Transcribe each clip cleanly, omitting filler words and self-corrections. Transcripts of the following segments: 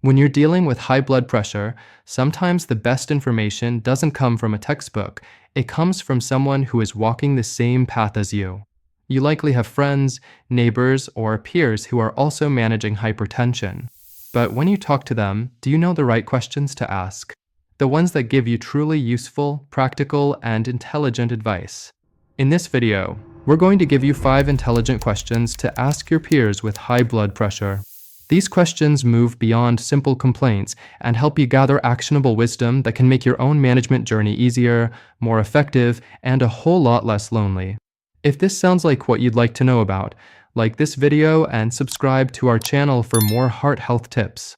When you're dealing with high blood pressure, sometimes the best information doesn't come from a textbook. It comes from someone who is walking the same path as you. You likely have friends, neighbors, or peers who are also managing hypertension. But when you talk to them, do you know the right questions to ask? The ones that give you truly useful, practical, and intelligent advice. In this video, we're going to give you 5 intelligent questions to ask your peers with high blood pressure. These questions move beyond simple complaints and help you gather actionable wisdom that can make your own management journey easier, more effective, and a whole lot less lonely. If this sounds like what you'd like to know about, like this video and subscribe to our channel for more heart health tips.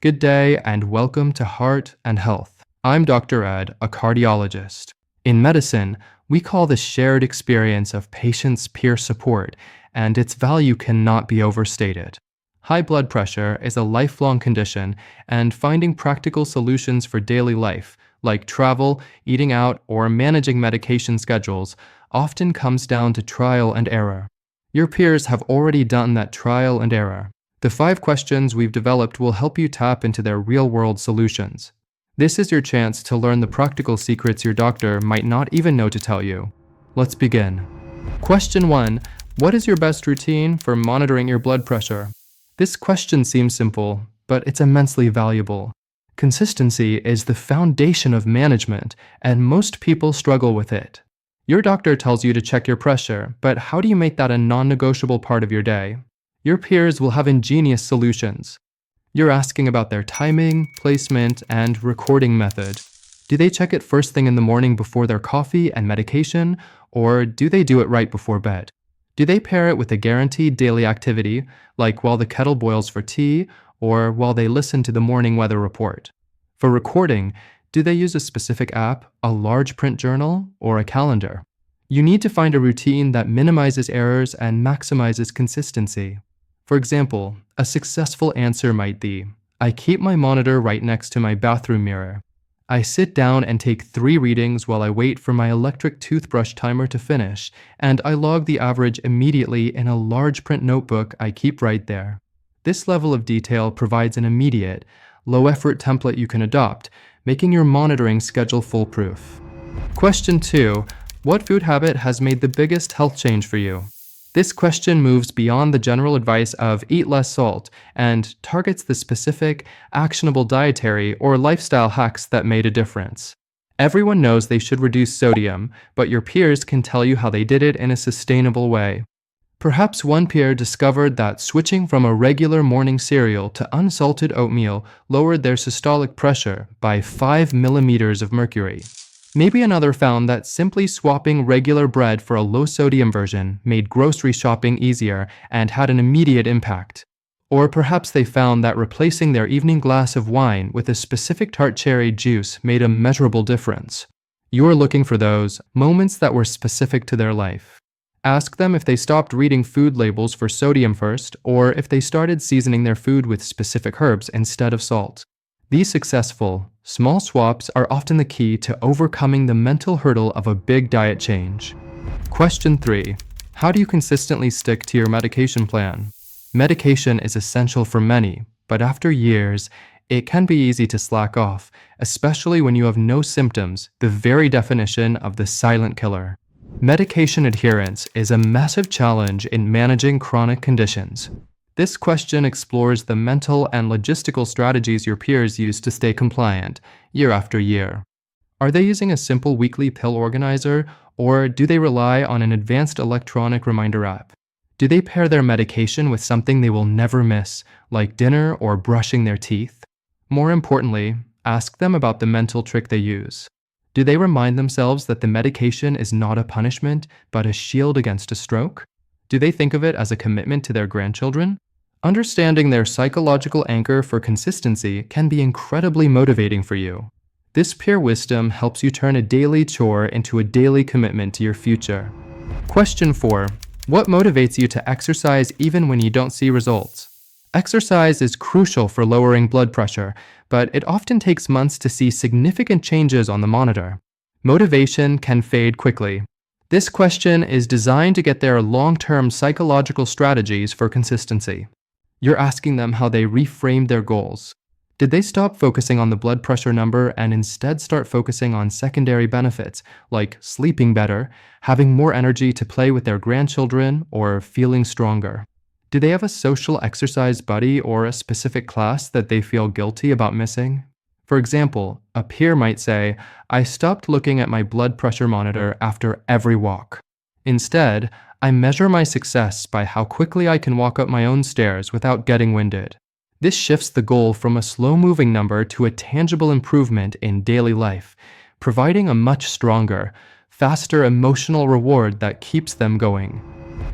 Good day and welcome to Heart and Health. I'm Dr. Ed, a cardiologist. In medicine, we call this shared experience of patients' peer support, and its value cannot be overstated. High blood pressure is a lifelong condition, and finding practical solutions for daily life, like travel, eating out, or managing medication schedules, often comes down to trial and error. Your peers have already done that trial and error. The 5 questions we've developed will help you tap into their real-world solutions. This is your chance to learn the practical secrets your doctor might not even know to tell you. Let's begin. Question 1. What is your best routine for monitoring your blood pressure? This question seems simple, but it's immensely valuable. Consistency is the foundation of management, and most people struggle with it. Your doctor tells you to check your pressure, but how do you make that a non-negotiable part of your day? Your peers will have ingenious solutions. You're asking about their timing, placement, and recording method. Do they check it first thing in the morning before their coffee and medication, or do they do it right before bed? Do they pair it with a guaranteed daily activity, like while the kettle boils for tea, or while they listen to the morning weather report? For recording, do they use a specific app, a large print journal, or a calendar? You need to find a routine that minimizes errors and maximizes consistency. For example, a successful answer might be, I keep my monitor right next to my bathroom mirror. I sit down and take 3 readings while I wait for my electric toothbrush timer to finish, and I log the average immediately in a large print notebook I keep right there. This level of detail provides an immediate, low-effort template you can adopt, making your monitoring schedule foolproof. Question 2. What food habit has made the biggest health change for you? This question moves beyond the general advice of eat less salt and targets the specific, actionable dietary or lifestyle hacks that made a difference. Everyone knows they should reduce sodium, but your peers can tell you how they did it in a sustainable way. Perhaps one peer discovered that switching from a regular morning cereal to unsalted oatmeal lowered their systolic pressure by 5 millimeters of mercury. Maybe another found that simply swapping regular bread for a low-sodium version made grocery shopping easier and had an immediate impact. Or perhaps they found that replacing their evening glass of wine with a specific tart cherry juice made a measurable difference. You're looking for those moments that were specific to their life. Ask them if they stopped reading food labels for sodium first, or if they started seasoning their food with specific herbs instead of salt. These successful, small swaps are often the key to overcoming the mental hurdle of a big diet change. Question 3. How do you consistently stick to your medication plan? Medication is essential for many, but after years, it can be easy to slack off, especially when you have no symptoms, the very definition of the silent killer. Medication adherence is a massive challenge in managing chronic conditions. This question explores the mental and logistical strategies your peers use to stay compliant, year after year. Are they using a simple weekly pill organizer, or do they rely on an advanced electronic reminder app? Do they pair their medication with something they will never miss, like dinner or brushing their teeth? More importantly, ask them about the mental trick they use. Do they remind themselves that the medication is not a punishment, but a shield against a stroke? Do they think of it as a commitment to their grandchildren? Understanding their psychological anchor for consistency can be incredibly motivating for you. This peer wisdom helps you turn a daily chore into a daily commitment to your future. Question 4. What motivates you to exercise even when you don't see results? Exercise is crucial for lowering blood pressure, but it often takes months to see significant changes on the monitor. Motivation can fade quickly. This question is designed to get their long-term psychological strategies for consistency. You're asking them how they reframed their goals. Did they stop focusing on the blood pressure number and instead start focusing on secondary benefits like sleeping better, having more energy to play with their grandchildren, or feeling stronger? Do they have a social exercise buddy or a specific class that they feel guilty about missing? For example, a peer might say, I stopped looking at my blood pressure monitor after every walk. Instead, I measure my success by how quickly I can walk up my own stairs without getting winded. This shifts the goal from a slow-moving number to a tangible improvement in daily life, providing a much stronger, faster emotional reward that keeps them going.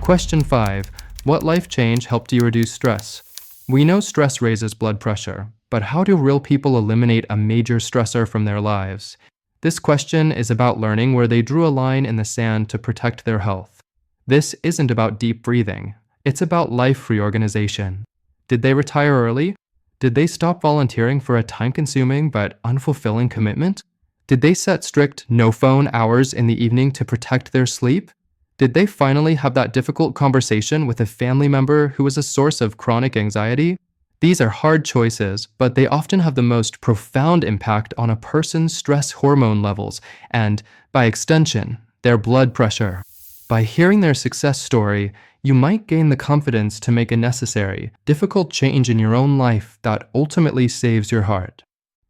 Question 5. What life change helped you reduce stress? We know stress raises blood pressure, but how do real people eliminate a major stressor from their lives? This question is about learning where they drew a line in the sand to protect their health. This isn't about deep breathing. It's about life reorganization. Did they retire early? Did they stop volunteering for a time-consuming but unfulfilling commitment? Did they set strict no-phone hours in the evening to protect their sleep? Did they finally have that difficult conversation with a family member who was a source of chronic anxiety? These are hard choices, but they often have the most profound impact on a person's stress hormone levels and, by extension, their blood pressure. By hearing their success story, you might gain the confidence to make a necessary, difficult change in your own life that ultimately saves your heart.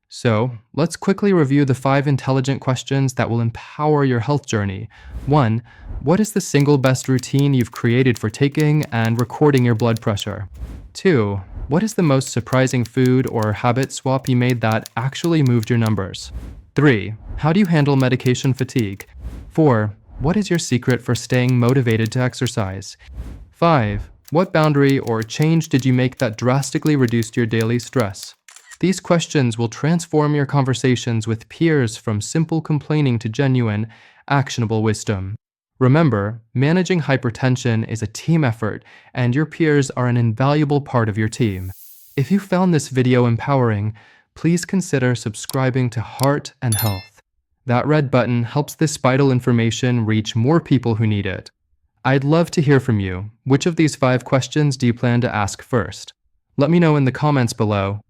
So, let's quickly review the 5 intelligent questions that will empower your health journey. 1. What is the single best routine you've created for taking and recording your blood pressure? 2. What is the most surprising food or habit swap you made that actually moved your numbers? 3. How do you handle medication fatigue? 4. What is your secret for staying motivated to exercise? 5. What boundary or change did you make that drastically reduced your daily stress? These questions will transform your conversations with peers from simple complaining to genuine, actionable wisdom. Remember, managing hypertension is a team effort, and your peers are an invaluable part of your team. If you found this video empowering, please consider subscribing to Heart and Health. That red button helps this vital information reach more people who need it. I'd love to hear from you. Which of these 5 questions do you plan to ask first? Let me know in the comments below.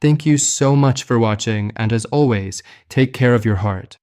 Thank you so much for watching, and as always, take care of your heart.